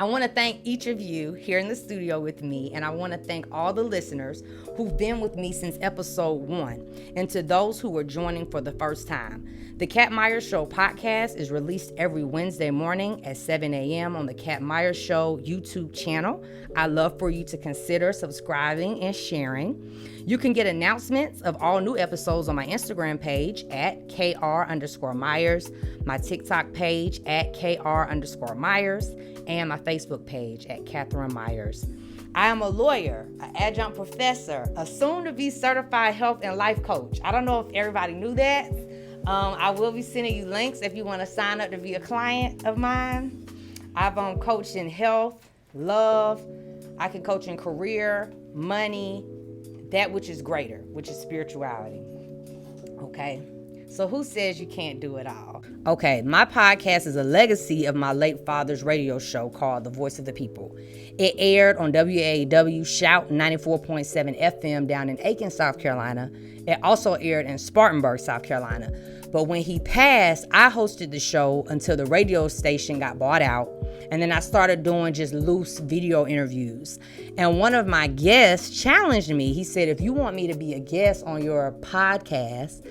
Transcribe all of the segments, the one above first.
I want to thank each of you here in the studio with me, and I want to thank all the listeners who've been with me since episode 1, and to those who are joining for the first time. The Kat Myers Show podcast is released every Wednesday morning at 7 a.m. on the Kat Myers Show YouTube channel. I'd love for you to consider subscribing and sharing. You can get announcements of all new episodes on my Instagram page at KR_Myers, my TikTok page at KR_Myers, and my Facebook page at Catherine Myers. I am a lawyer, an adjunct professor, a soon-to-be certified health and life coach. I don't know if everybody knew that. I will be sending you links if you want to sign up to be a client of mine. I've coached in health, love. I can coach in career, money, that which is greater, which is spirituality. Okay? So who says you can't do it all? Okay, my podcast is a legacy of my late father's radio show called The Voice of the People. It aired on WAW Shout 94.7 FM down in Aiken, South Carolina. It also aired in Spartanburg, South Carolina. But when he passed, I hosted the show until the radio station got bought out. And then I started doing just loose video interviews. And one of my guests challenged me. He said, if you want me to be a guest on your podcast,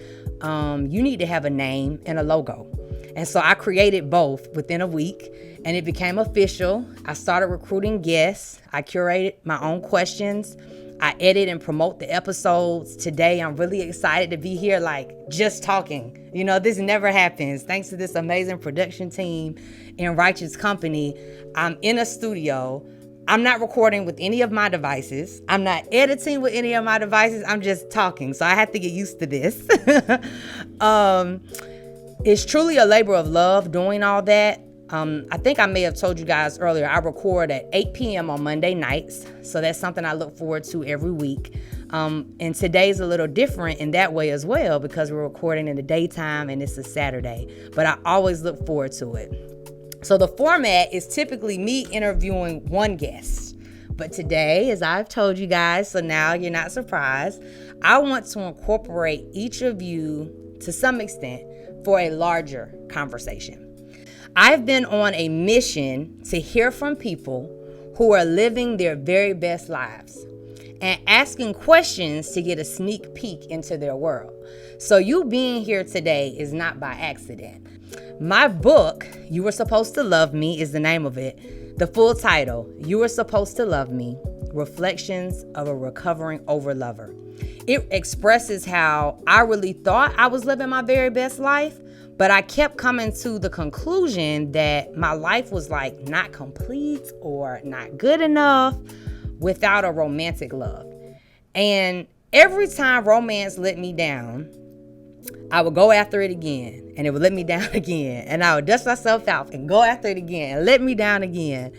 you need to have a name and a logo. And so I created both within a week, and it became official. I started recruiting guests. I curated my own questions. I edit and promote the episodes. Today, I'm really excited to be here, just talking. You know, this never happens. Thanks to this amazing production team in Righteous Company, I'm in a studio. I'm not recording with any of my devices. I'm not editing with any of my devices. I'm just talking. So I have to get used to this. It's truly a labor of love doing all that. I think I may have told you guys earlier, I record at 8 p.m. on Monday nights. So that's something I look forward to every week. And today's a little different in that way as well, because we're recording in the daytime and it's a Saturday. But I always look forward to it. So the format is typically me interviewing one guest. But today, as I've told you guys, so now you're not surprised, I want to incorporate each of you to some extent for a larger conversation. I've been on a mission to hear from people who are living their very best lives and asking questions to get a sneak peek into their world. So you being here today is not by accident. My book, You Were Supposed to Love Me, is the name of it. The full title, You Were Supposed to Love Me, Reflections of a Recovering Overlover. It expresses how I really thought I was living my very best life, but I kept coming to the conclusion that my life was not complete or not good enough without a romantic love. And every time romance let me down, I would go after it again, and it would let me down again. And I would dust myself out and go after it again and let me down again.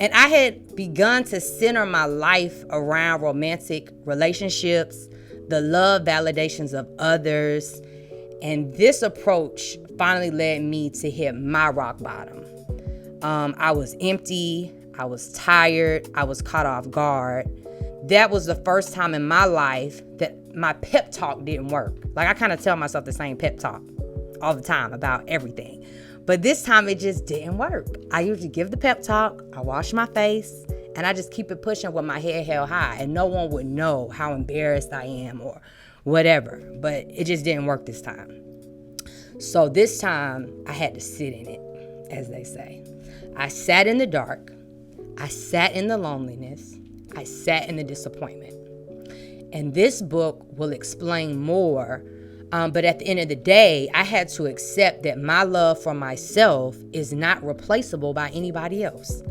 And I had begun to center my life around romantic relationships, the love validations of others. And this approach finally led me to hit my rock bottom. I was empty. I was tired. I was caught off guard. That was the first time in my life that my pep talk didn't work. I kind of tell myself the same pep talk all the time about everything. But this time it just didn't work. I usually give the pep talk, I wash my face, and I just keep it pushing with my head held high. And no one would know how embarrassed I am or whatever. But it just didn't work this time. So this time I had to sit in it, as they say. I sat in the dark. I sat in the loneliness. I sat in the disappointment. And this book will explain more. But at the end of the day, I had to accept that my love for myself is not replaceable by anybody else.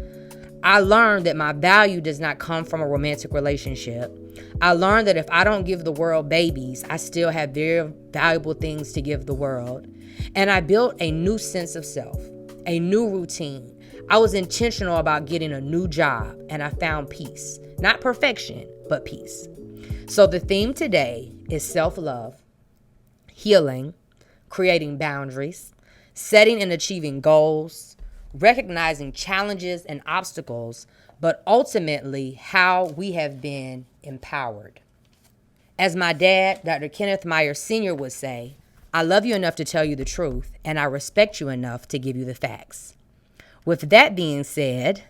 I learned that my value does not come from a romantic relationship. I learned that if I don't give the world babies, I still have very valuable things to give the world. And I built a new sense of self, a new routine. I was intentional about getting a new job, and I found peace. Not perfection, but peace. So the theme today is self-love, healing, creating boundaries, setting and achieving goals, recognizing challenges and obstacles, but ultimately how we have been empowered. As my dad, Dr. Kenneth Myers Sr. would say, I love you enough to tell you the truth, and I respect you enough to give you the facts. With that being said,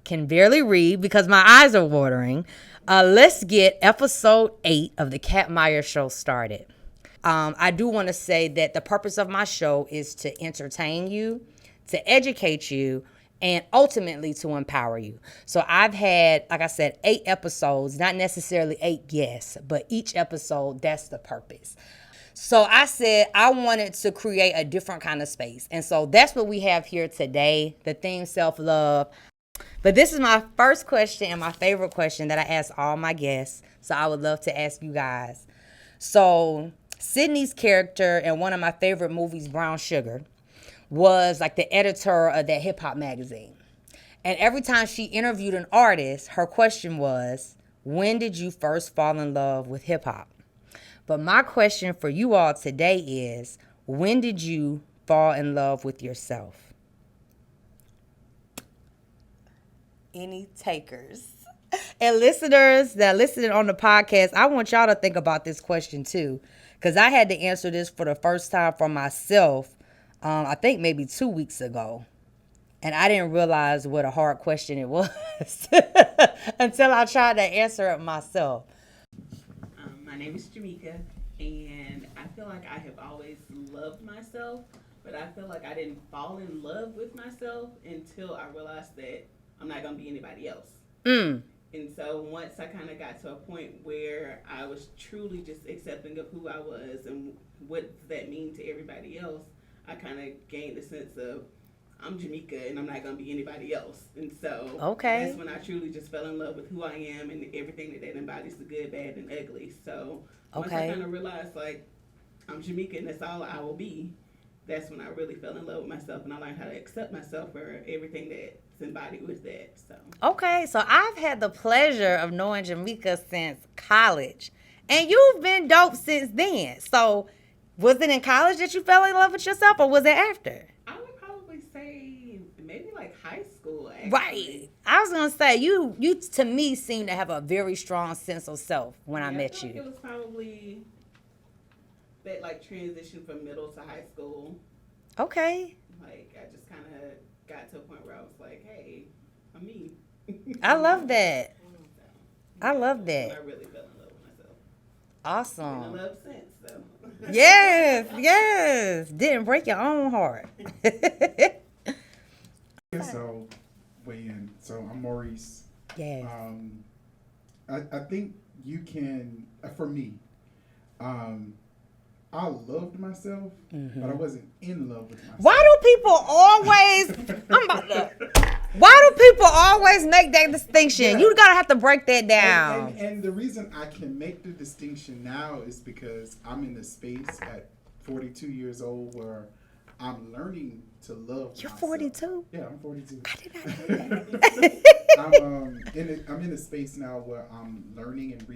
can barely read because my eyes are watering. Let's get episode 8 of the Kat Meyer Show started. I do want to say that the purpose of my show is to entertain you, to educate you, and ultimately to empower you. So I've had, like I said, 8 episodes, not necessarily 8 guests, but each episode, that's the purpose. So I said I wanted to create a different kind of space. And so that's what we have here today, the theme self-love. But this is my first question and my favorite question that I ask all my guests. So I would love to ask you guys. So Sydney's character in one of my favorite movies, Brown Sugar, was like the editor of that hip hop magazine. And every time she interviewed an artist, her question was, when did you first fall in love with hip hop? But my question for you all today is, when did you fall in love with yourself? Any takers? And listeners that are listening on the podcast, I want y'all to think about this question too, because I had to answer this for the first time for myself, I think maybe 2 weeks ago. And I didn't realize what a hard question it was until I tried to answer it myself. My name is Jamaica, and I feel like I have always loved myself, but I feel like I didn't fall in love with myself until I realized that I'm not going to be anybody else. And so once I kind of got to a point where I was truly just accepting of who I was and what does that mean to everybody else, I kind of gained a sense of I'm Jamaica and I'm not going to be anybody else. And so that's when I truly just fell in love with who I am and everything that embodies the good, bad, and ugly. So once I kind of realized, like, I'm Jamaica and that's all I will be, that's when I really fell in love with myself and I learned how to accept myself for everything that's embodied with that. So I've had the pleasure of knowing Jamaica since college. And you've been dope since then. So was it in college that you fell in love with yourself or was it after? I would probably say maybe like high school, actually. Right. I was going to say, you to me seem to have a very strong sense of self when I met you. Like it was probably that like transition from middle to high school. Okay. Like I just kind of got to a point where I was like, hey, I'm me. I love that. I love that. I really fell in love with myself. Awesome. And I love since, so. Yes. Didn't break your own heart. So, weigh in. So, I'm Maurice. Yes. I think you can, for me, I loved myself, but I wasn't in love with myself. Why do people always make that distinction? Yeah. You gotta have to break that down. And the reason I can make the distinction now is because I'm in a space at 42 years old where I'm learning to love You're myself. 42? Yeah, I'm 42. I did not know that. I'm in a space now where I'm learning and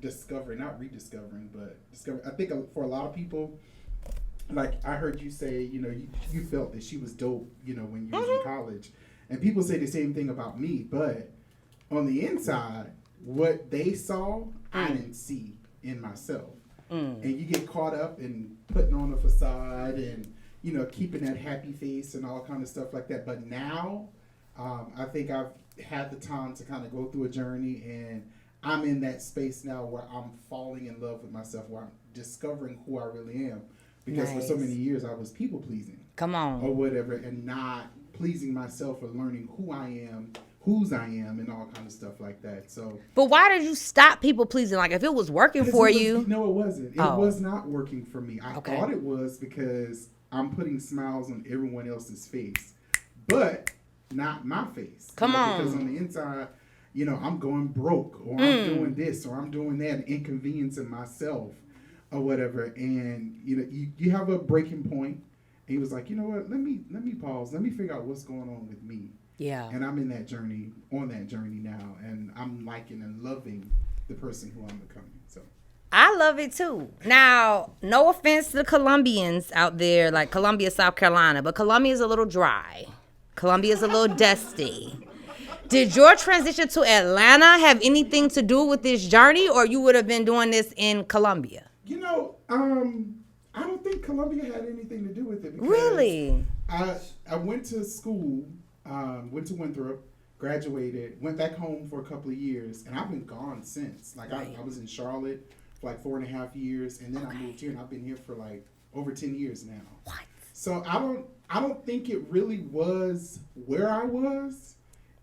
discovering, not rediscovering, but discovering. I think for a lot of people, like I heard you say, you felt that she was dope, when you was in college. And people say the same thing about me, but on the inside, what they saw, I didn't see in myself. And you get caught up in putting on a facade and, keeping that happy face and all kind of stuff like that. But now, I think I've had the time to kind of go through a journey, and I'm in that space now where I'm falling in love with myself, where I'm discovering who I really am. Because for so many years, I was people pleasing. Come on. Or whatever, and not pleasing myself or learning who I am, whose I am, and all kind of stuff like that. So. But why did you stop people pleasing? Like, if it was working for you. No, it wasn't. It was not working for me. I thought it was because I'm putting smiles on everyone else's face, but not my face. Come on. Because on the inside, I'm going broke, or I'm doing this, or I'm doing that, inconveniencing myself, or whatever. And you have a breaking point. And he was like, you know what? Let me pause. Let me figure out what's going on with me. Yeah. And I'm on that journey now, and I'm liking and loving the person who I'm becoming. So. I love it too. Now, no offense to the Colombians out there, like Columbia, South Carolina, but Columbia is a little dry. Columbia is a little dusty. Did your transition to Atlanta have anything to do with this journey, or you would have been doing this in Columbia? I don't think Columbia had anything to do with it. Really? I went to school, went to Winthrop, graduated, went back home for a couple of years, and I've been gone since. Like I was in Charlotte for like 4.5 years, and then I moved here, and I've been here for like over 10 years now. What? So I don't think it really was where I was.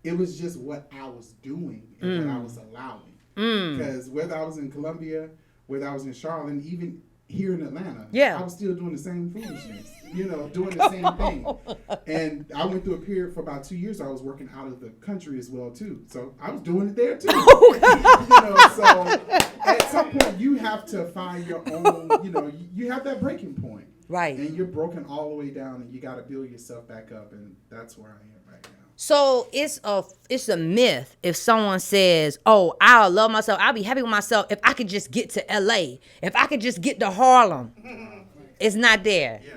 It was just what I was doing and what I was allowing. Because whether I was in Columbia, whether I was in Charlotte, and even here in Atlanta, I was still doing the same foolishness, doing the same thing. And I went through a period for about 2 years. I was working out of the country as well too, so I was doing it there too. So at some point you have to find your own. You have that breaking point, right? And you're broken all the way down, and you got to build yourself back up, and that's where I am right now. So it's a myth if someone says, "Oh, I'll love myself. I'll be happy with myself if I could just get to LA. If I could just get to Harlem." It's not there. Yeah,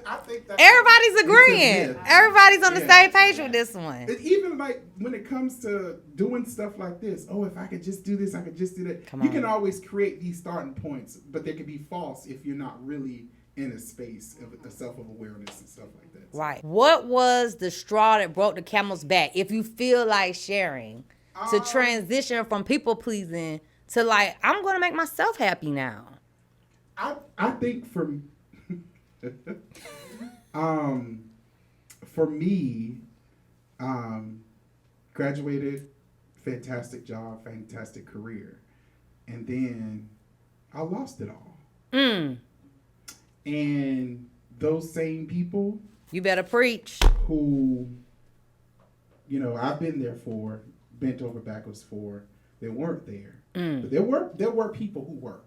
I think that's everybody's agreeing. Everybody's on the same page with this one. Even like when it comes to doing stuff like this, if I could just do this, I could just do that. You can always create these starting points, but they can be false if you're not really in a space of self-awareness and stuff like that. Right. What was the straw that broke the camel's back, if you feel like sharing, to transition from people-pleasing to like, I'm going to make myself happy now? I think for me, graduated, fantastic job, fantastic career. And then I lost it all. And those same people, you better preach, who, I've been there for, bent over backwards for, they weren't there. But there were people who were.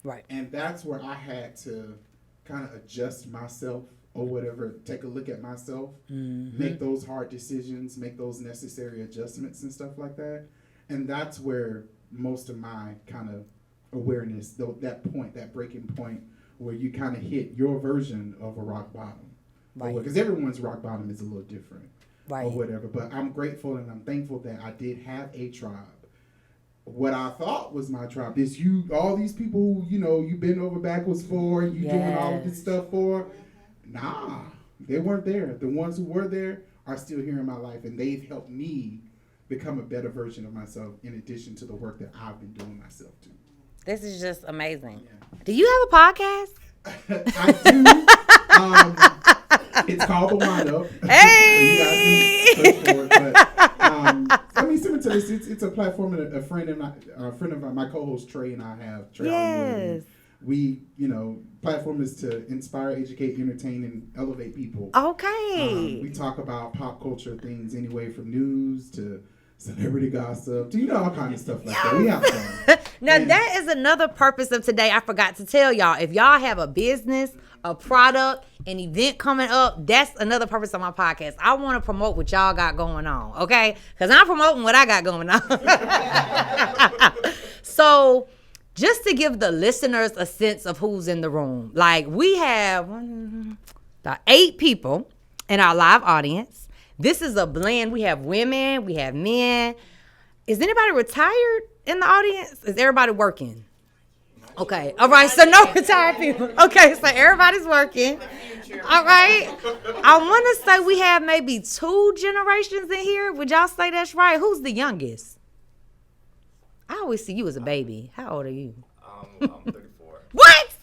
Right. And that's where I had to kind of adjust myself or whatever, take a look at myself, make those hard decisions, make those necessary adjustments and stuff like that. And that's where most of my kind of awareness, that point, that breaking point, where you kind of hit your version of a rock bottom. Right. Because everyone's rock bottom is a little different. Right. Or whatever. But I'm grateful and I'm thankful that I did have a tribe. What I thought was my tribe is all these people who, you bend over backwards for, you doing all of this stuff for. Nah, they weren't there. The ones who were there are still here in my life, and they've helped me become a better version of myself in addition to the work that I've been doing myself too. This is just amazing. Yeah. Do you have a podcast? I do. It's called The Wind Up. Hey! You guys can search for it, but similar to this, it's a platform that a friend of my co-host Trey and I have. Trey, yes. We, platform is to inspire, educate, entertain, and elevate people. Okay. We talk about pop culture things, anyway from news to celebrity gossip to all kinds of stuff like that. We have fun. Now that is another purpose of today. I forgot to tell y'all. If y'all have a business, a product, an event coming up, that's another purpose of my podcast. I want to promote what y'all got going on, okay? Because I'm promoting what I got going on. So, just to give the listeners a sense of who's in the room, like we have about 8 people in our live audience. This is a blend. We have women, we have men. Is anybody retired in the audience? Is everybody working? Okay. All right. So no retired people. Okay. So everybody's working. All right. I want to say we have maybe 2 generations in here. Would y'all say that's right? Who's the youngest? I always see you as a baby. How old are you? I'm 34. What?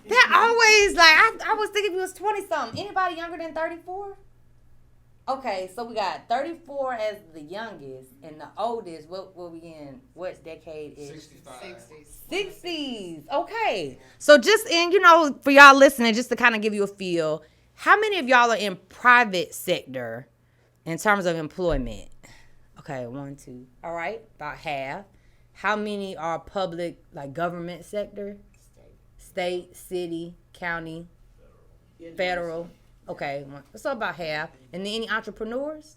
That always, I was thinking you was 20-something. Anybody younger than 34? Okay, so we got 34 as the youngest, and the oldest, what we in? What decade is? 65. 60s. Okay. So just in, for y'all listening, just to kind of give you a feel, how many of y'all are in private sector in terms of employment? Okay, 1, 2. All right, about half. How many are public, like government sector? State, city, county, federal. Okay, so about half. And then any entrepreneurs?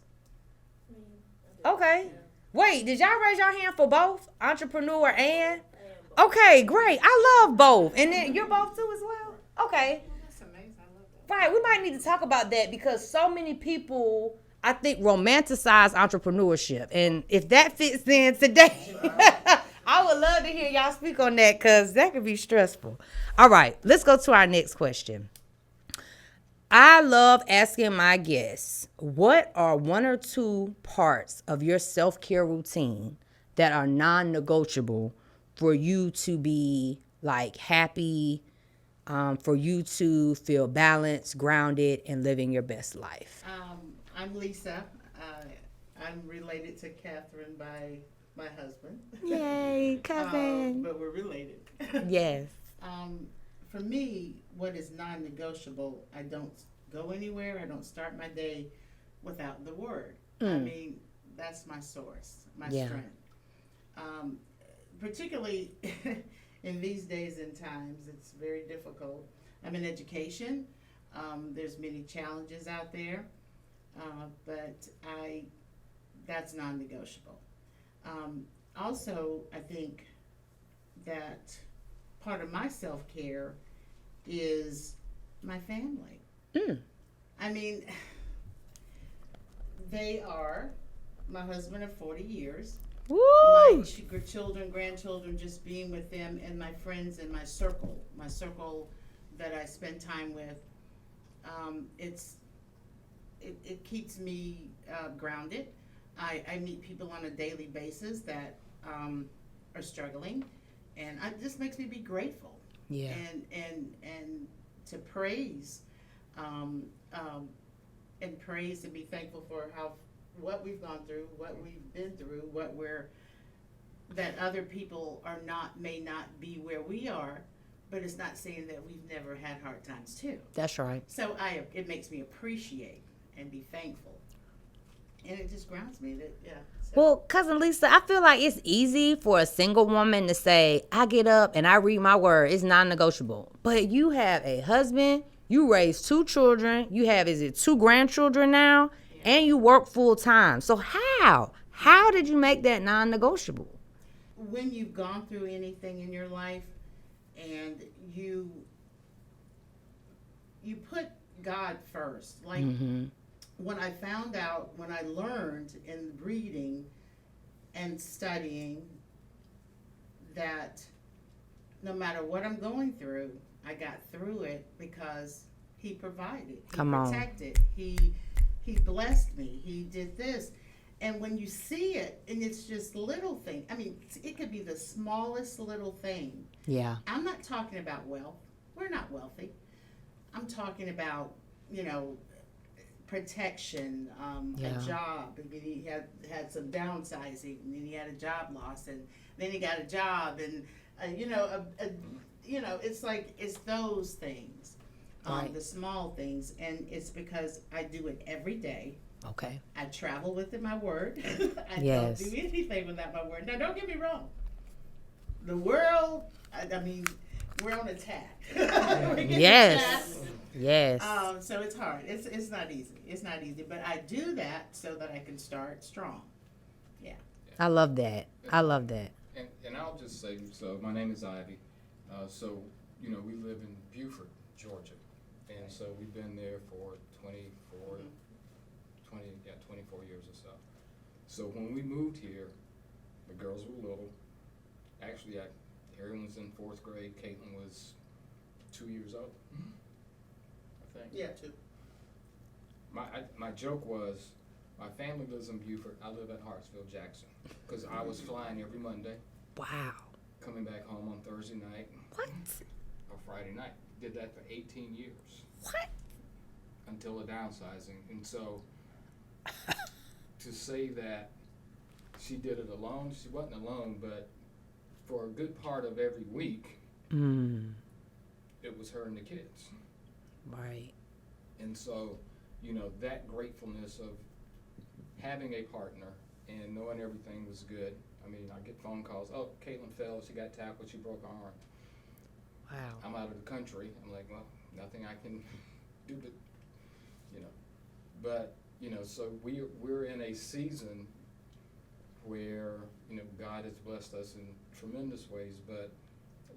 Okay. Wait, did y'all raise your hand for both? Entrepreneur and? Okay, great. I love both. And then you're both too as well? Okay. That's amazing. I love that. Right, we might need to talk about that because so many people, I think, romanticize entrepreneurship. And if that fits in today, I would love to hear y'all speak on that because that could be stressful. All right, let's go to our next question. I love asking my guests, what are one or two parts of your self-care routine that are non-negotiable for you to be like happy, for you to feel balanced, grounded, and living your best life? I'm Lisa. I'm related to Catherine by my husband. Yay, cousin. But we're related. Yes. For me, what is non-negotiable, I don't go anywhere. I don't start my day without the word. I mean, that's my source, my strength. Particularly in these days and times, it's very difficult. I'm in education. There's many challenges out there, but that's non-negotiable. Also, I think that part of my self-care is my family. I mean, they are my husband of 40 years. Woo! My children, grandchildren, just being with them, and my friends in my circle that I spend time with. It keeps me grounded. I meet people on a daily basis that are struggling, and it just makes me be grateful. Yeah. And to praise, and praise and be thankful for what we've gone through, what we've been through, that other people may not be where we are, but it's not saying that we've never had hard times too. That's right. So it makes me appreciate and be thankful, and it just grounds me. So. Well, Cousin Lisa, I feel like it's easy for a single woman to say, I get up and I read my word. It's non-negotiable. But you have a husband, you raise 2 children, you have, 2 grandchildren now, and you work full time. So how did you make that non-negotiable? When you've gone through anything in your life and you put God first, like when I learned in reading and studying that no matter what I'm going through, I got through it because He provided, He protected, He blessed me, He did this. And when you see it, and it's just little things, I mean, it could be the smallest little thing. Yeah. I'm not talking about wealth. We're not wealthy. I'm talking about, protection, a job. I mean, he had some downsizing, and then he had a job loss, and then he got a job, and it's those things, right. The small things, and it's because I do it every day. Okay. I travel with my word. I Yes. don't do anything without my word. Now, don't get me wrong. The world, I mean, we're on attack. Yes. Yes. So it's hard. It's not easy. It's not easy. But I do that so that I can start strong. Yeah. I love that. I love that. And I'll just say, so my name is Ivy. We live in Beaufort, Georgia. And so we've been there for 24 years or so. So when we moved here, the girls were little. Actually, Erin was in 4th grade. Caitlin was 2 years old, I think. Yeah, too. My joke was, my family lives in Beaufort. I live at Hartsville, Jackson, because I was flying every Monday. Wow. Coming back home on Thursday night. What? Or Friday night. Did that for 18 years. What? Until the downsizing. And so, to say that she did it alone, she wasn't alone, but for a good part of every week, it was her and the kids. Right. And so, that gratefulness of having a partner and knowing everything was good. I mean, I get phone calls, oh, Caitlin fell, she got tackled, she broke her arm. Wow. I'm out of the country. I'm like, well, nothing I can do to, But, so we're in a season where, God has blessed us in tremendous ways, but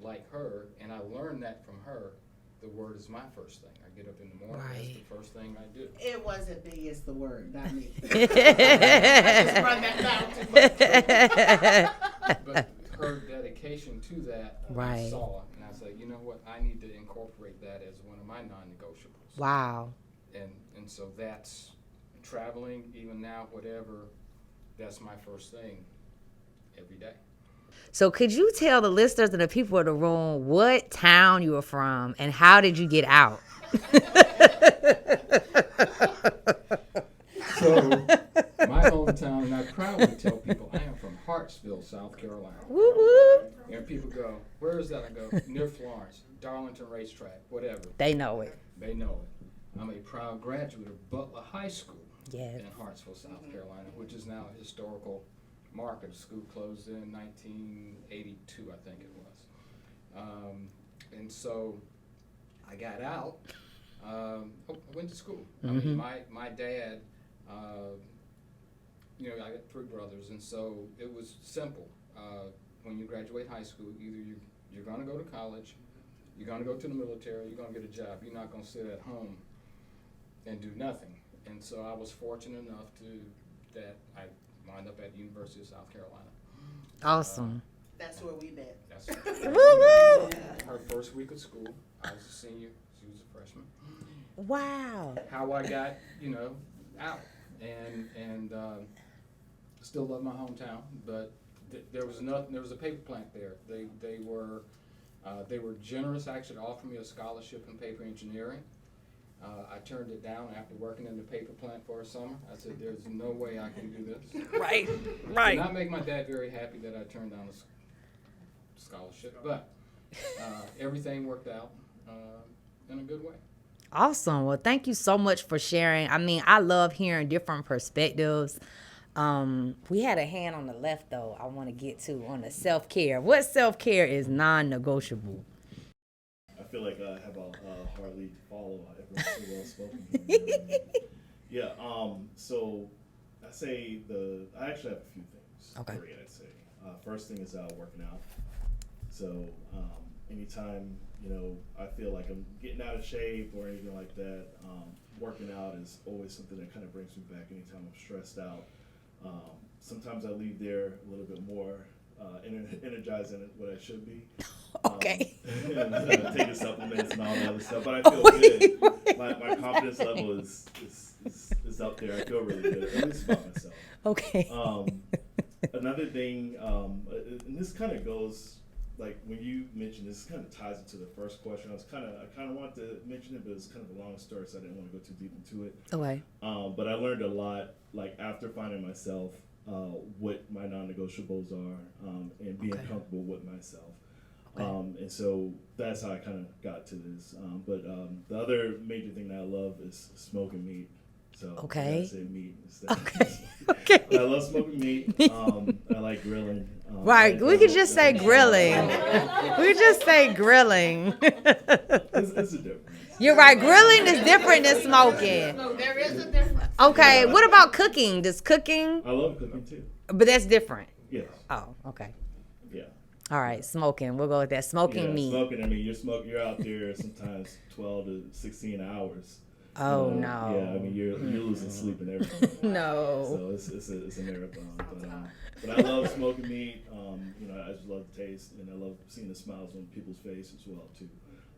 like her, and I learned that from her, the word is my first thing. I get up in the morning, Right. that's the first thing I do. It wasn't me, it's the word, not me. I just run that down too much. But her dedication to that, Right. I saw, and I said, you know what, I need to incorporate that as one of my non-negotiables. Wow. And so that's traveling, even now, whatever, that's my first thing every day. So could you tell the listeners and the people in the room what town you were from and how did you get out? So, my hometown, and I proudly tell people I am from Hartsville, South Carolina. Woo woo. And people go, where is that? I go, near Florence, Darlington Racetrack, whatever. They know it. They know it. I'm a proud graduate of Butler High School Yes. in Hartsville, South Carolina, which is now a historical marker. The school closed in 1982, I think it was. And so I got out. I went to school. I mean, my dad, you know, I got 3 brothers, and so it was simple. When you graduate high school, either you're going to go to college, you're going to go to the military, you're going to get a job. You're not going to sit at home and do nothing. And so I was fortunate enough that I wound up at the University of South Carolina. Awesome. That's where we met. That's Woo woo. her first week of school. I was a senior. She was a freshman. Wow. How I got, you know, out and still love my hometown, but there was nothing. There was a paper plant there. They were generous actually to offer me a scholarship in paper engineering. I turned it down after working in the paper plant for a summer. I said, "There's no way I can do this." Right. Did Right. not make my dad very happy that I turned down a scholarship, but everything worked out in a good way. Awesome. Well, thank you so much for sharing. I mean, I love hearing different perspectives. We had a hand on the left, though, I want to get to on the self-care. What self-care is non-negotiable? I feel like I have a hard lead to follow. Everyone's so well spoken. Yeah. So I say I actually have a few things. Okay. 3, I'd say. First thing is working out. So anytime I feel like I'm getting out of shape or anything like that, working out is always something that kind of brings me back. Anytime I'm stressed out, sometimes I leave there a little bit more energized than what I should be. Okay. Taking supplements and all that other stuff, but I feel good. My confidence level is up there. I feel really good, at least about myself. Okay. Another thing, and this kind of goes, like when you mentioned this, kind of ties into the first question. I kind of wanted to mention it, but it's kind of a long story, so I didn't want to go too deep into it. Okay. But I learned a lot, like after finding myself, what my non-negotiables are, and being comfortable with myself. Okay. And so that's how I kind of got to this. But the other major thing that I love is smoking meat. So Okay. I say meat instead. Okay. But I love smoking meat. I like grilling. Right. We could just say grilling. We could just say grilling. It's a difference. You're right. Grilling is different than smoking. No, there is a difference. Okay. What about cooking? Does cooking? I love cooking too. But that's different. Yes. Oh, okay. Yeah. All right. Smoking. We'll go with that. Smoking meat. Smoking. I mean, you're out there sometimes 12 to 16 hours. Oh, no. no. Yeah, I mean, you're losing sleep and everything. No. So it's a marathon. But I love smoking meat. I just love the taste, and I love seeing the smiles on people's face as well too.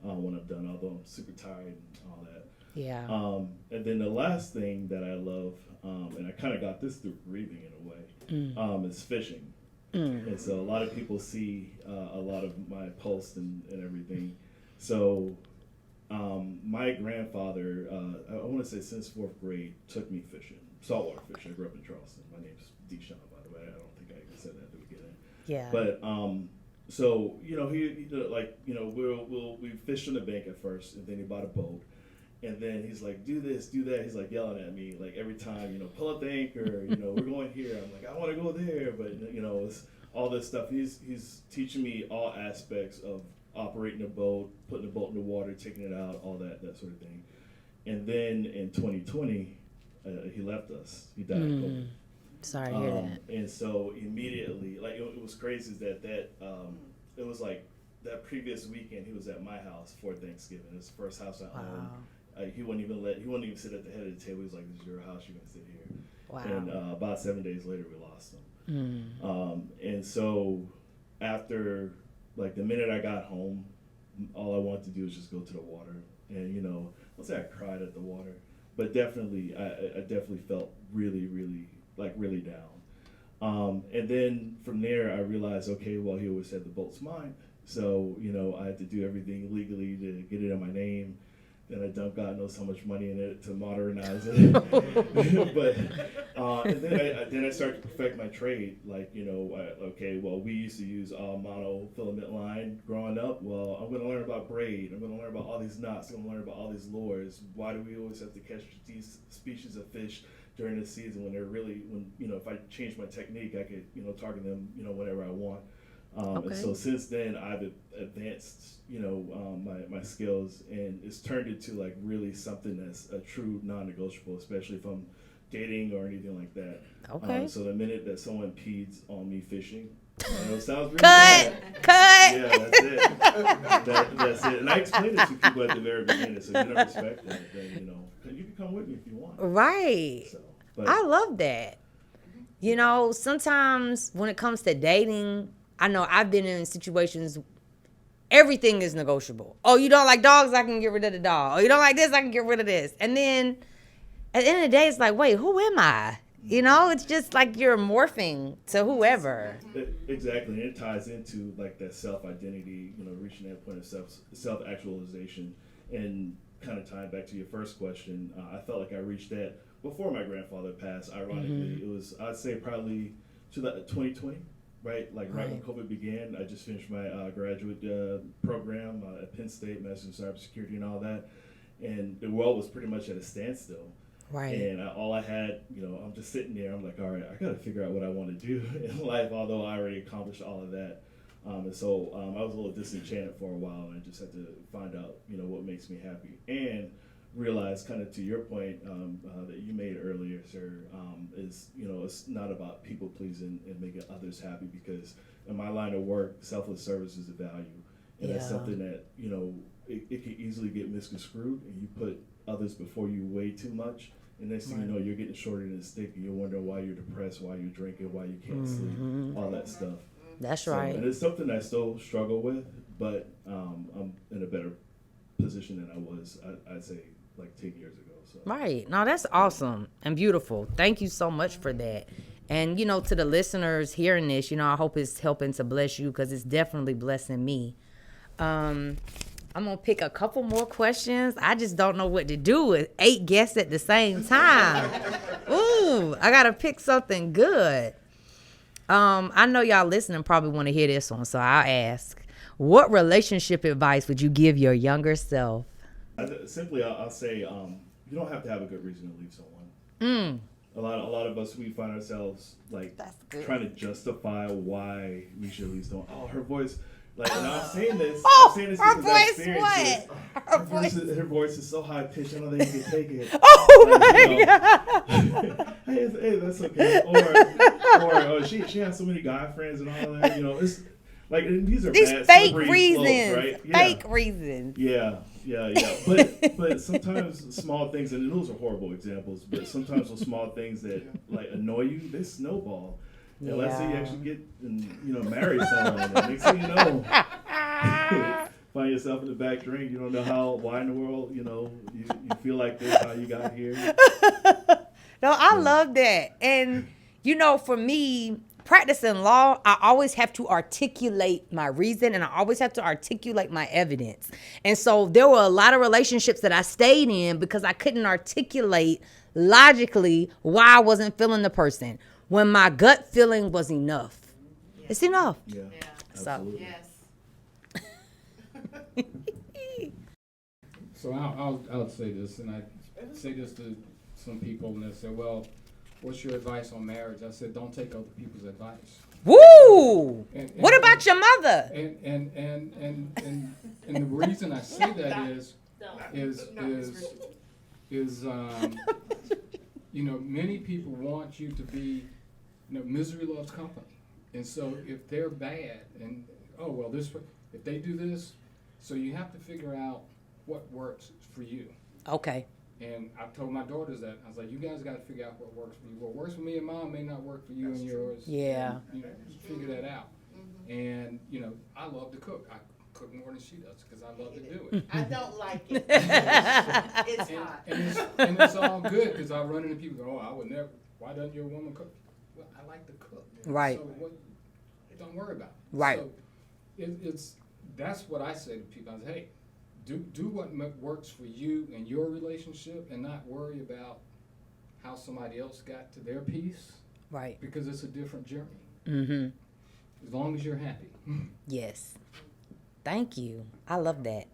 When I'm done, although I'm super tired and all that. Yeah. And then the last thing that I love, and I kind of got this through breathing in a way, is fishing. And so a lot of people see a lot of my posts and everything. So my grandfather, I want to say since 4th grade, took me fishing, saltwater fishing. I grew up in Charleston. My name's Deshaun, by the way. I don't think I even said that at the beginning. Yeah. But so we fished on the bank at first, and then he bought a boat, and then he's like, do this, do that. He's like yelling at me like every time, pull up the anchor. We're going here. I'm like, I want to go there, but it's all this stuff. He's teaching me all aspects of operating a boat, putting the boat in the water, taking it out, all that sort of thing. And then in 2020, he left us. He died of COVID. Sorry to hear that. And so immediately, like it was crazy that it was like that previous weekend he was at my house for Thanksgiving. It was the first house I owned. He wouldn't even sit at the head of the table. He was like, "This is your house. You're gonna sit here." Wow. And about 7 days later, we lost him. And so after, like the minute I got home, all I wanted to do was just go to the water. And I'll say I cried at the water, but definitely, I definitely felt really down. And then from there, I realized, okay, well, he always said the boat's mine. So, I had to do everything legally to get it in my name. Then I dumped God knows how much money in it to modernize it. But and then I started to perfect my trade. Like, we used to use monofilament line growing up. Well, I'm going to learn about braid. I'm going to learn about all these knots. I'm going to learn about all these lures. Why do we always have to catch these species of fish during the season when if I change my technique, I could, target them, whenever I want. And so since then, I've advanced, my skills, and it's turned into like really something that's a true non-negotiable, especially if I'm dating or anything like that. Okay. So the minute that someone peeds on me fishing, it sounds really Cut. Yeah, that's it. That's it. And I explained it to people at the very beginning, so you don't respect that, then you can come with me if you want. Right. So, I love that. Sometimes when it comes to dating, I know I've been in situations, everything is negotiable. Oh, you don't like dogs? I can get rid of the dog. Oh, you don't like this? I can get rid of this. And then at the end of the day, it's like, wait, who am I? It's just like you're morphing to whoever. Exactly. And it ties into like that self-identity, reaching that point of self-actualization. And kind of tying back to your first question, I felt like I reached that before my grandfather passed. Ironically, it was, I'd say, probably 2020. Right, like right when COVID began, I just finished my graduate program at Penn State, Master's in Cybersecurity and all that, and the world was pretty much at a standstill. Right. And all I had, I'm just sitting there. I'm like, all right, I got to figure out what I want to do in life, although I already accomplished all of that. And so I was a little disenchanted for a while, and I just had to find out, what makes me happy. And realize, kind of to your point that you made earlier, sir, is it's not about people pleasing and making others happy, because in my line of work, selfless service is a value, and that's something that it can easily get misconstrued, and you put others before you way too much, and next thing you know, you're getting shorted in the stick, and you're wondering why you're depressed, why you're drinking, why you can't sleep, all that stuff. That's right. And it's something I still struggle with, but I'm in a better position than I was, I'd say, like 10 years ago. So. Right. No, that's awesome and beautiful. Thank you so much for that. And, to the listeners hearing this, I hope it's helping to bless you, because it's definitely blessing me. I'm going to pick a couple more questions. I just don't know what to do with 8 guests at the same time. Ooh, I got to pick something good. I know y'all listening probably want to hear this one, so I'll ask. What relationship advice would you give your younger self? Simply, I'll say you don't have to have a good reason to leave someone. A lot of us, we find ourselves like trying to justify why we should leave someone. Oh, her voice, like, and I'm saying this. I'm saying this her because I voice experienced what? it. Her voice is so high pitched. I don't think you can take it. Oh my God! hey, that's okay. Or she has so many guy friends and all that. It's like, and these are These bad fake slippery reasons, slopes, right? Yeah. fake reasons. Yeah. But sometimes small things, and those are horrible examples, but sometimes those small things that like annoy you, they snowball. And let's say you actually get and marry someone, and next thing you know, find yourself in the back drink. You don't know why in the world, you feel like this, how you got here. No, I love that. And for me, practicing law, I always have to articulate my reason, and I always have to articulate my evidence. And so there were a lot of relationships that I stayed in because I couldn't articulate logically why I wasn't feeling the person, when my gut feeling was enough. Yeah. It's enough. Yeah. So. Yes. So I'll say this, and I say this to some people, and they say, well, what's your advice on marriage? I said, don't take other people's advice. Woo! What about your mother? And the reason I say that is many people want you to be, misery loves company. And so if they're bad and, if they do this, so you have to figure out what works for you. Okay. And I told my daughters that. I was like, you guys got to figure out what works for you. What works for me and mom may not work for you and yours. Yeah. And, figure that out. And, I love to cook. I cook more than she does because I love to do it. I don't like it. It's hot. And it's all good because I run into people go, oh, I would never. Why doesn't your woman cook? Well, I like to cook. Right. So don't worry about it. Right. So that's what I say to people. I say, hey, do what works for you and your relationship, and not worry about how somebody else got to their piece. Right. Because it's a different journey. Mm-hmm. As long as you're happy. Yes. Thank you. I love that.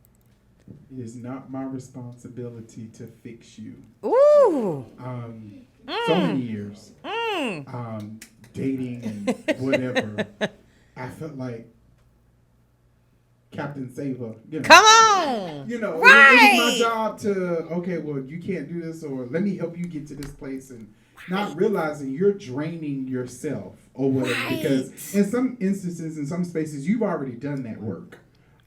It is not my responsibility to fix you. Ooh. So many years, dating and whatever, I felt like Captain Saver. You know, Come on. You know, Right. it was my job to, okay, well, you can't do this, or let me help you get to this place, and not realizing you're draining yourself or whatever. Right. Because in some instances, in some spaces, you've already done that work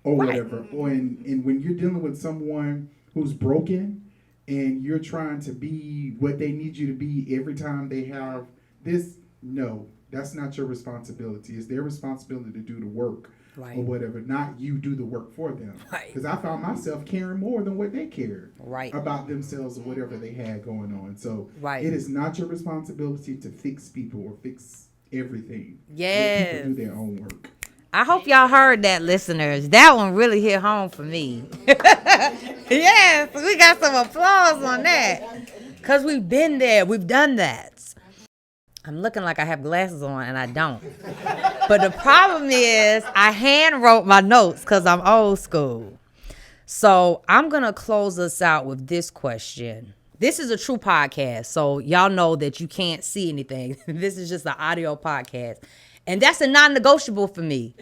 or Right. whatever. Or and when you're dealing with someone who's broken and you're trying to be what they need you to be every time they have this, no, that's not your responsibility. It's their responsibility to do the work. Right. Or whatever, not you do the work for them. Right. Because I found myself caring more than what they cared Right. about themselves or whatever they had going on. So Right. it is not your responsibility to fix people or fix everything. Yes. Let people do their own work. I hope y'all heard that, listeners. That one really hit home for me. Yes, we got some applause on that. Because we've been there. We've done that. I'm looking like I have glasses on, and I don't. But the problem is I hand wrote my notes because I'm old school. So I'm going to close us out with this question. This is a true podcast, so y'all know that you can't see anything. This is just an audio podcast. And that's a non-negotiable for me.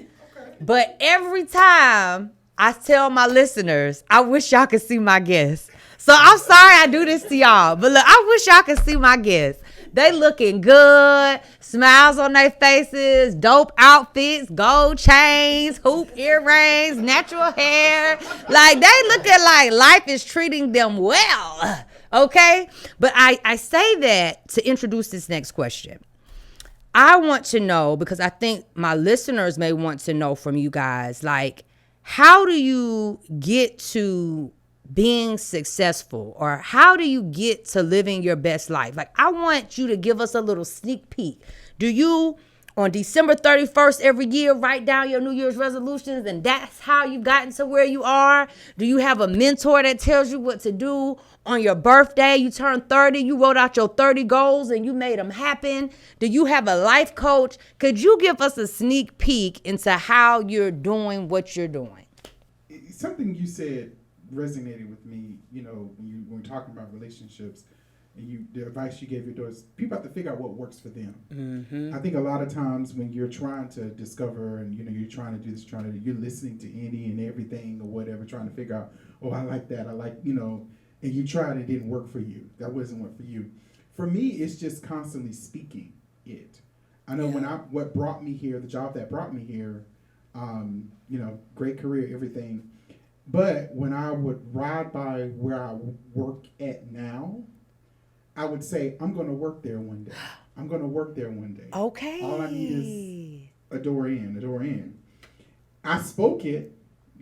But every time I tell my listeners, I wish y'all could see my guests. So I'm sorry I do this to y'all, but look, I wish y'all could see my guests. They looking good, smiles on their faces, dope outfits, gold chains, hoop earrings, natural hair. Like, they looking like life is treating them well, okay? But I say that to introduce this next question. I want to know, because I think my listeners may want to know from you guys, like, how do you get to being successful, or how do you get to living your best life? Like, I want you to give us a little sneak peek. Do you, on December 31st every year, write down your New Year's resolutions, and that's how you've gotten to where you are? Do you have a mentor that tells you what to do? On your birthday, you turned 30, you wrote out your 30 goals and you made them happen? Do you have a life coach? Could you give us a sneak peek into how you're doing what you're doing? Something you said resonated with me, you know, when we're talking about relationships and the advice you gave your daughters, people have to figure out what works for them. Mm-hmm. I think a lot of times when you're trying to discover and, you know, you're trying to do this, you're listening to any and everything or whatever, trying to figure out, oh, I like that. I like, you know, and you tried, it didn't work for you. That wasn't what for you. For me, it's just constantly speaking it. I know what brought me here, the job that brought me here, you know, great career, everything. But when I would ride by where I work at now, I would say, I'm going to work there one day. I'm going to work there one day. Okay. All I need is a door in. I spoke it.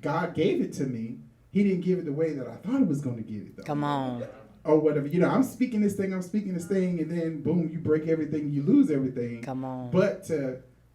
God gave it to me. He didn't give it the way that I thought he was going to give it, though. Come on. Or whatever. You know, I'm speaking this thing, and then boom, you break everything, you lose everything. Come on. But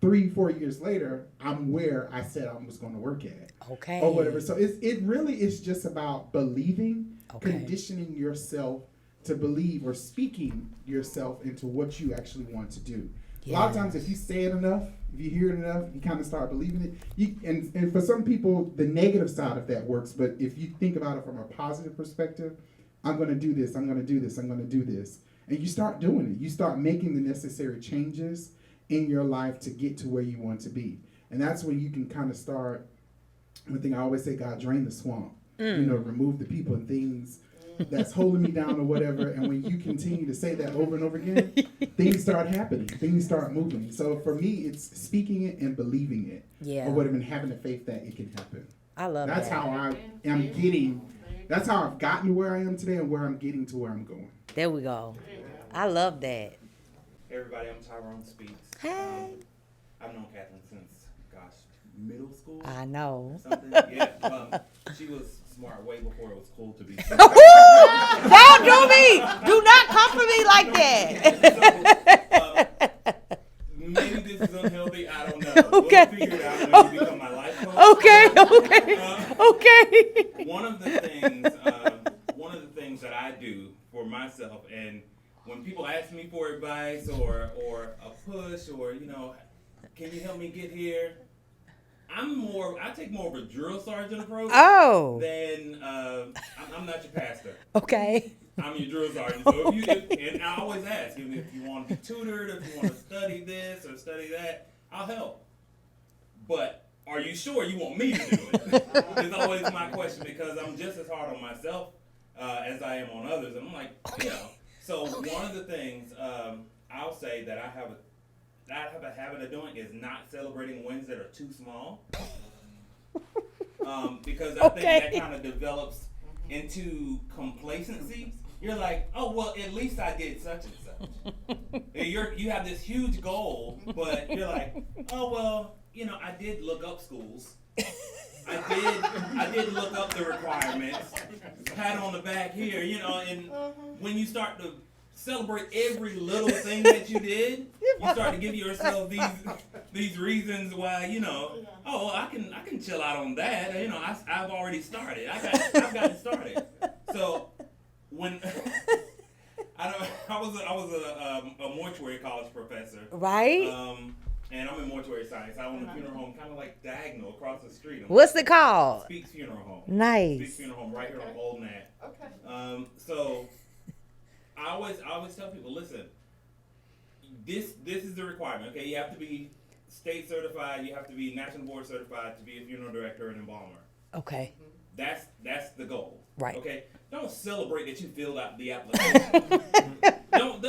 3-4 years later, I'm where I said I was going to work at. Okay. Or whatever. So it really is just about believing, Okay. conditioning yourself to believe, or speaking yourself into what you actually want to do. A lot of times, if you say it enough, if you hear it enough, you kind of start believing it. And for some people, the negative side of that works. But if you think about it from a positive perspective, I'm going to do this, I'm going to do this, I'm going to do this. And you start doing it. You start making the necessary changes in your life to get to where you want to be. And that's when you can kind of start, one thing I always say, God, drain the swamp. You know, remove the people and things that's holding me down or whatever. And when you continue to say that over and over again, things start happening. Things start moving. So for me, it's speaking it and believing it. Yeah. Or whatever, and having the faith that it can happen. I love That's that. how I am getting, that's how I've gotten to where I am today and where I'm getting to where I'm going. There we go. I love that. Hey everybody, I'm Tyrone Speaks. Hey. I've known Kathleen since, middle school. I know. Something. Yeah. She was smart way before it was cool to be smart. Don't do me. Do not come for me like that. Maybe this is unhealthy. I don't know. Okay. We'll figure it out when you become my life coach. Okay. One of the things that I do for myself, and when people ask me for advice or a push or can you help me get here? I take more of a drill sergeant approach. Oh. Than I'm not your pastor. Okay. I'm your drill sergeant. So and I always ask if you want to be tutored, if you want to study this or study that, I'll help. But are you sure you want me to do it? Is always my question, because I'm just as hard on myself as I am on others. And I'm like, So one of the things I'll say that I have a habit of doing is not celebrating wins that are too small. Because I think that kind of develops into complacency. You're like, oh, well, at least I did such and such. You have this huge goal, but you're like, oh, well, I did look up schools. I did look up the requirements. Pat on the back here, and when you start to celebrate every little thing that you did, you start to give yourself these reasons why, oh, well, I can chill out on that. I've already started. I've gotten started. So when I was a mortuary college professor, Right. And I'm in mortuary science. I own a funeral home kind of like diagonal across the street. What's it called? Speaks Funeral Home. Nice. Speaks Funeral Home right here on Old Nat. Okay. So I always tell people, listen, this is the requirement. Okay, you have to be state certified. You have to be national board certified to be a funeral director and embalmer. Okay. That's the goal. Right. Okay. Don't celebrate that you filled out the application. don't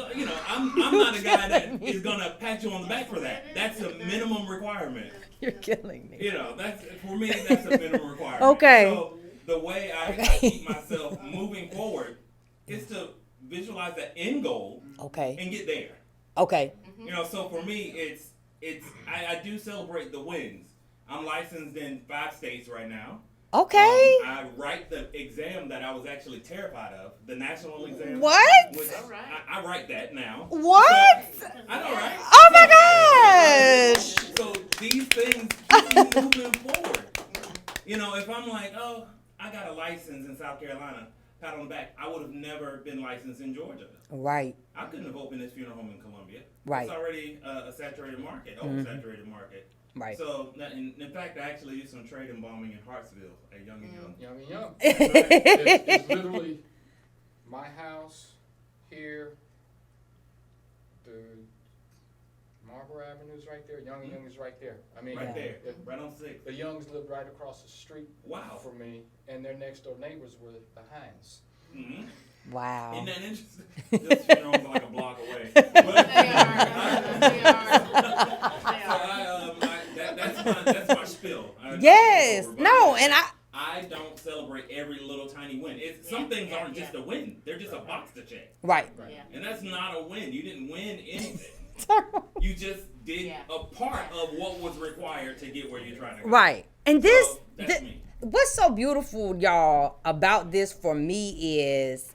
I'm not a guy that is gonna pat you on the back for that. That's a minimum requirement. You're killing me. That's for me. That's a minimum requirement. Okay. So the way I keep myself moving forward is to visualize the end goal. Okay. And get there. Okay. So for me, it's I do celebrate the wins. I'm licensed in 5 states right now. Okay. I write the exam that I was actually terrified of, the national exam. What? I write that now. What? So, I know, right? Oh my gosh. So these things keep me moving forward. If I'm like, oh, I got a license in South Carolina, pat on the back, I would have never been licensed in Georgia. Right. I couldn't have opened this funeral home in Columbia. Right. It's already a saturated market, oversaturated market. Right. So, in fact, I actually used some trade embalming in Hartsville at Young and Young. Young and Young. It's literally my house here, the Marlboro Avenue's right there, Young and Young is right there. I mean, Right there, right on 6. The Youngs lived right across the street Wow. from me, and their next door neighbors were the Hines. Mm-hmm. Wow. Isn't that interesting? This funeral home's like a block away. They are. That's my spiel. Yes. No, and I don't celebrate every little tiny win. Some things aren't just a win. They're just a box to check. Right. And that's not a win. You didn't win anything. You just did a part of what was required to get where you're trying to go. Right. And this, So, that's me. what's so beautiful, y'all, about this for me is,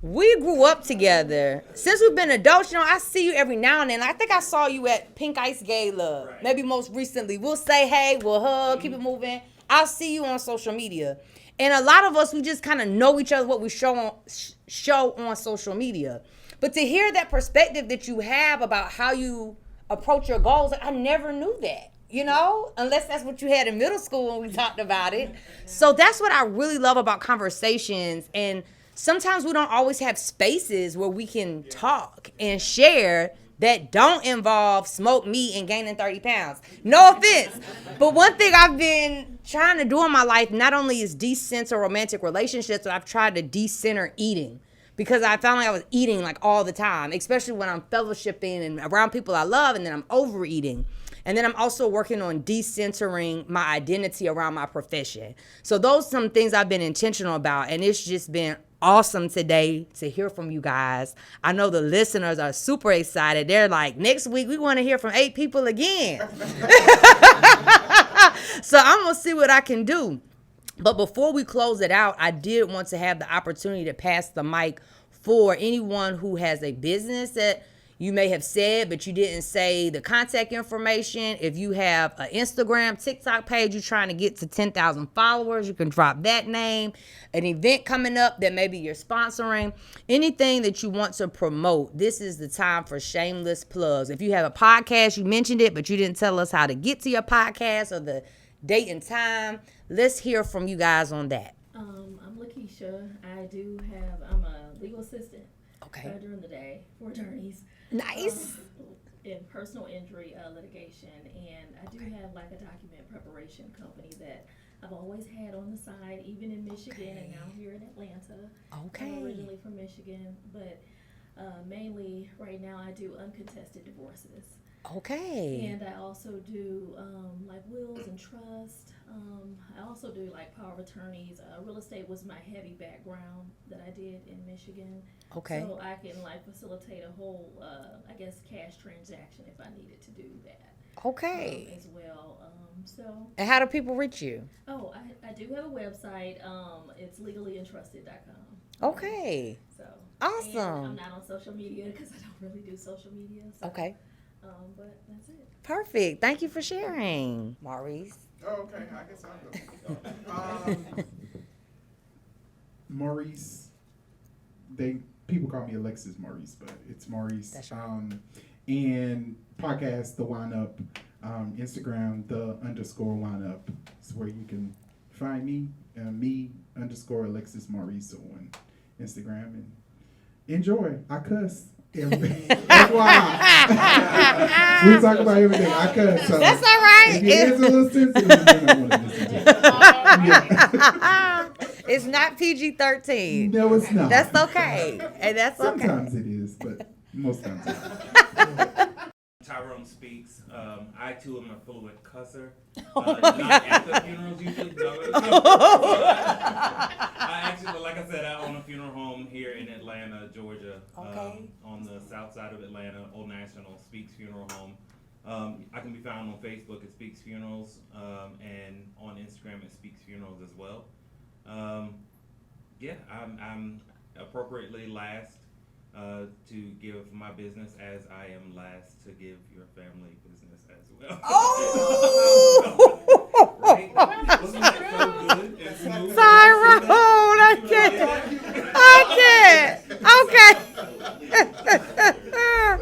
we grew up together. Since we've been adults, I see you every now and then. I think I saw you at Pink Ice Gala, Right. maybe most recently. We'll say hey, we'll hug, keep it moving. I'll see you on social media. And a lot of us, we just kind of know each other, what we show on social media. But to hear that perspective that you have about how you approach your goals, I never knew that, unless that's what you had in middle school when we talked about it. So that's what I really love about conversations. And sometimes we don't always have spaces where we can talk and share that don't involve smoked meat and gaining 30 pounds. No offense. But one thing I've been trying to do in my life not only is decenter romantic relationships, but I've tried to decenter eating. Because I found like I was eating like all the time, especially when I'm fellowshipping and around people I love, and then I'm overeating. And then I'm also working on decentering my identity around my profession. So those are some things I've been intentional about, and it's just been awesome today to hear from you guys. I know the listeners are super excited. They're like, next week we want to hear from 8 people again. So I'm going to see what I can do. But before we close it out, I did want to have the opportunity to pass the mic for anyone who has a business that you may have said, but you didn't say the contact information. If you have an Instagram, TikTok page, you're trying to get to 10,000 followers, you can drop that name. An event coming up that maybe you're sponsoring, anything that you want to promote, this is the time for shameless plugs. If you have a podcast, you mentioned it, but you didn't tell us how to get to your podcast or the date and time. Let's hear from you guys on that. I'm Lakeisha. I'm a legal assistant during the day for attorneys. Nice. In personal injury litigation. And I do have like a document preparation company that I've always had on the side, even in Michigan and now here in Atlanta. I'm originally from Michigan, but mainly right now I do uncontested divorces. And I also do like wills and trust. I also do like power of attorneys. Real estate was my heavy background that I did in Michigan. So I can like facilitate a whole, I guess, cash transaction if I needed to do that. As well. And how do people reach you? Oh, I do have a website. It's legallyintrusted.com. So Awesome. and I'm not on social media because I don't really do social media. So, but that's it. Perfect. Thank you for sharing, Maurice. Oh, okay. I guess I'll go. Maurice. People call me Alexis Maurice, but it's Maurice. That's right. And podcast The Wine Up, Instagram _Wine Up is where you can find me. _Alexis Maurice on Instagram, and enjoy. I cuss. That's why we talk about everything. I cuss. So that's all right. If it is a little sensitive, then I want to listen to it. It's not PG-13. No, it's not. That's okay. And that's okay. Sometimes it is, but most times it's not. Tyrone Speaks. I too am a fluent cusser. Not at the funerals usually. I actually, like I said, I own a funeral home here in Atlanta, Georgia. On the south side of Atlanta, Old National, Speaks Funeral Home. I can be found on Facebook at Speaks Funerals, and on Instagram at Speaks Funerals as well. I'm appropriately last to give my business as I am last to give your family business as well. Right? Wasn't that so good and smooth? Tyrone, I can't.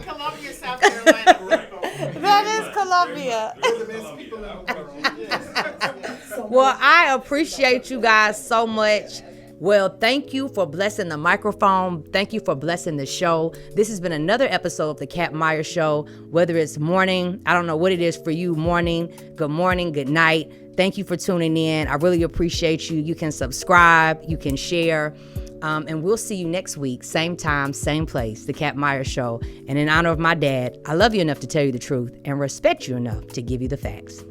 Columbia, South Carolina. That is Columbia. Well, I appreciate you guys so much. Well, thank you for blessing the microphone. Thank you for blessing the show. This has been another episode of the Kat Meyer Show. Whether it's morning, I don't know what it is for you, morning, good night. Thank you for tuning in. I really appreciate you. You can subscribe, you can share, and we'll see you next week, same time, same place, the Kat Meyer Show. And in honor of my dad, I love you enough to tell you the truth and respect you enough to give you the facts.